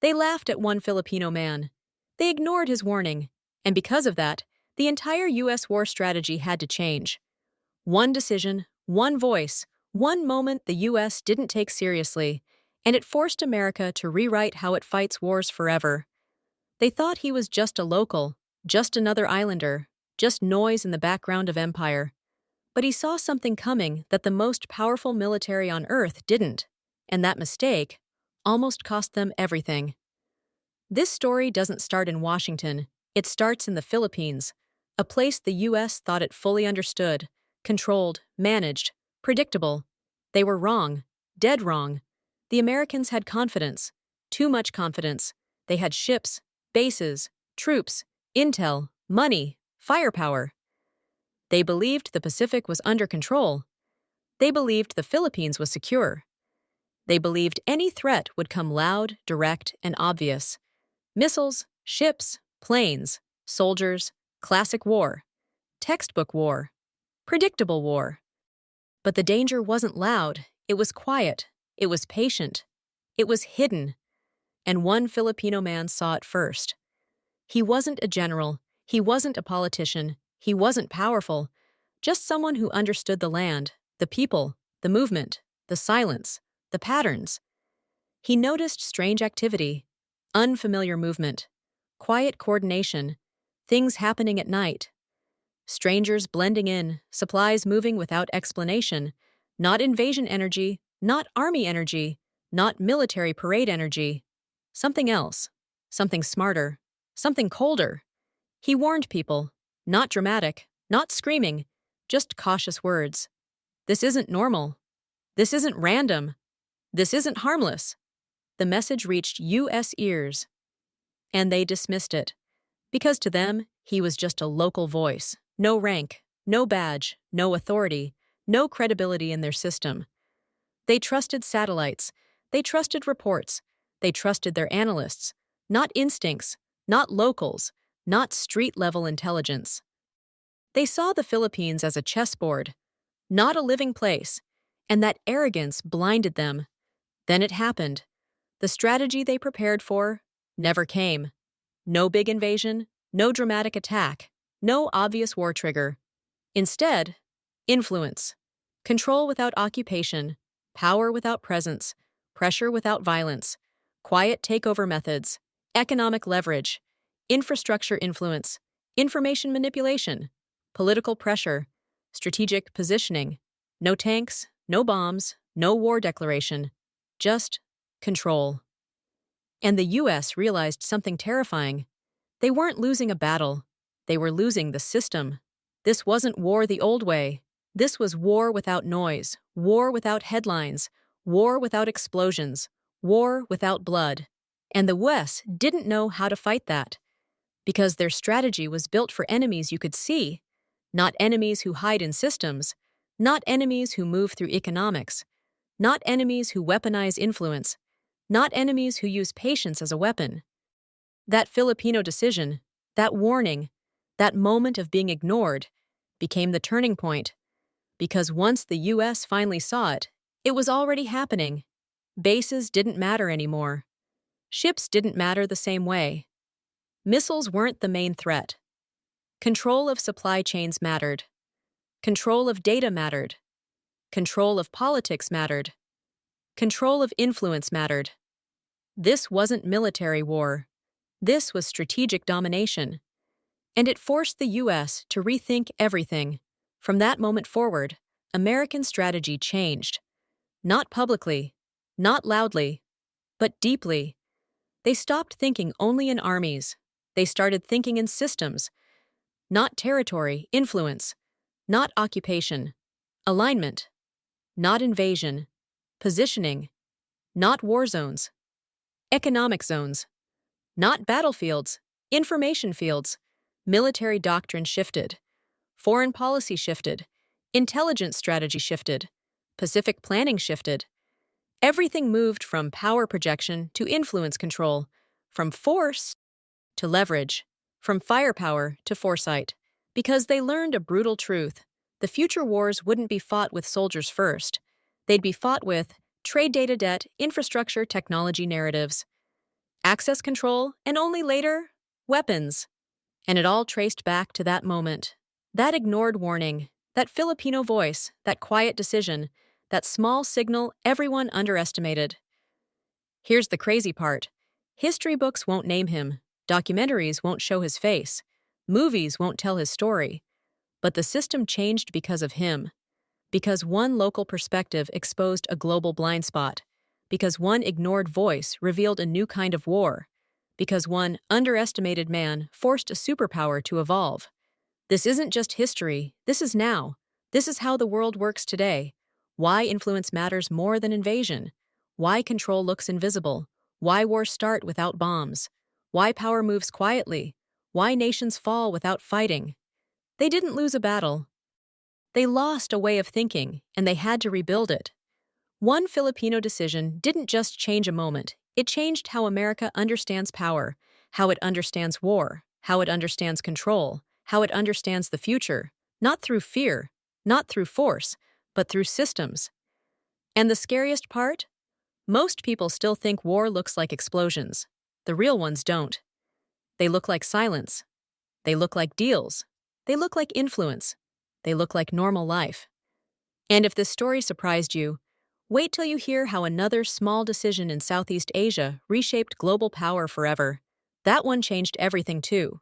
They laughed at one Filipino man. They ignored his warning. And because of that, the entire U.S. war strategy had to change. One decision, one voice, one moment the U.S. didn't take seriously, and it forced America to rewrite how it fights wars forever. They thought he was just a local, just another islander, just noise in the background of empire. But he saw something coming that the most powerful military on Earth didn't, and that mistake almost cost them everything. This story doesn't start in Washington, it starts in the Philippines, a place the U.S. thought it fully understood, controlled, managed, predictable. They were wrong, dead wrong. The Americans had confidence, too much confidence. They had ships, bases, troops, intel, money, firepower. They believed the Pacific was under control. They believed the Philippines was secure. They believed any threat would come loud, direct, and obvious. Missiles, ships, planes, soldiers, classic war, textbook war, predictable war. But the danger wasn't loud, it was quiet, it was patient, it was hidden. And one Filipino man saw it first. He wasn't a general, he wasn't a politician, he wasn't powerful, just someone who understood the land, the people, the movement, the silence, the patterns. He noticed strange activity, unfamiliar movement, quiet coordination, things happening at night. Strangers blending in, supplies moving without explanation, not invasion energy, not army energy, not military parade energy. Something else, something smarter, something colder. He warned people, not dramatic, not screaming, just cautious words. This isn't normal. This isn't random. This isn't harmless. The message reached U.S. ears, and they dismissed it, because to them, he was just a local voice, no rank, no badge, no authority, no credibility in their system. They trusted satellites, they trusted reports, they trusted their analysts, not instincts, not locals, not street-level intelligence. They saw the Philippines as a chessboard, not a living place, and that arrogance blinded them. Then it happened. The strategy they prepared for never came. No big invasion, no dramatic attack, no obvious war trigger. Instead, influence. Control without occupation, power without presence, pressure without violence, quiet takeover methods, economic leverage, infrastructure influence, information manipulation, political pressure, strategic positioning. No tanks, no bombs, no war declaration. Just control. And the U.S. realized something terrifying. They weren't losing a battle. They were losing the system. This wasn't war the old way. This was war without noise, war without headlines, war without explosions, war without blood. And the West didn't know how to fight that, because their strategy was built for enemies you could see, not enemies who hide in systems, not enemies who move through economics, not enemies who weaponize influence, not enemies who use patience as a weapon. That Filipino decision, that warning, that moment of being ignored, became the turning point. Because once the U.S. finally saw it, it was already happening. Bases didn't matter anymore. Ships didn't matter the same way. Missiles weren't the main threat. Control of supply chains mattered. Control of data mattered. Control of politics mattered. Control of influence mattered. This wasn't military war. This was strategic domination. And it forced the U.S. to rethink everything. From that moment forward, American strategy changed. Not publicly, not loudly, but deeply. They stopped thinking only in armies. They started thinking in systems. Not territory, influence. Not occupation. Alignment. Not invasion. Positioning. Not war zones. Economic zones. Not battlefields, information fields. Military doctrine shifted. Foreign policy shifted. Intelligence strategy shifted. Pacific planning shifted. Everything moved from power projection to influence control, from force to leverage, from firepower to foresight. Because they learned a brutal truth. The future wars wouldn't be fought with soldiers first. They'd be fought with trade data debt, infrastructure, technology narratives. access control, and only later, weapons. And it all traced back to that moment. That ignored warning, that Filipino voice, that quiet decision, that small signal everyone underestimated. Here's the crazy part. History books won't name him, documentaries won't show his face, movies won't tell his story. But the system changed because of him. Because one local perspective exposed a global blind spot. Because one ignored voice revealed a new kind of war. Because one underestimated man forced a superpower to evolve. This isn't just history, this is now. This is how the world works today. Why influence matters more than invasion. Why control looks invisible. Why wars start without bombs. Why power moves quietly. Why nations fall without fighting. They didn't lose a battle. They lost a way of thinking, and they had to rebuild it. One Filipino decision didn't just change a moment, it changed how America understands power, how it understands war, how it understands control, how it understands the future, not through fear, not through force, but through systems. And the scariest part? Most people still think war looks like explosions. The real ones don't. They look like silence. They look like deals. They look like influence. They look like normal life. And if this story surprised you, wait till you hear how another small decision in Southeast Asia reshaped global power forever. That one changed everything too.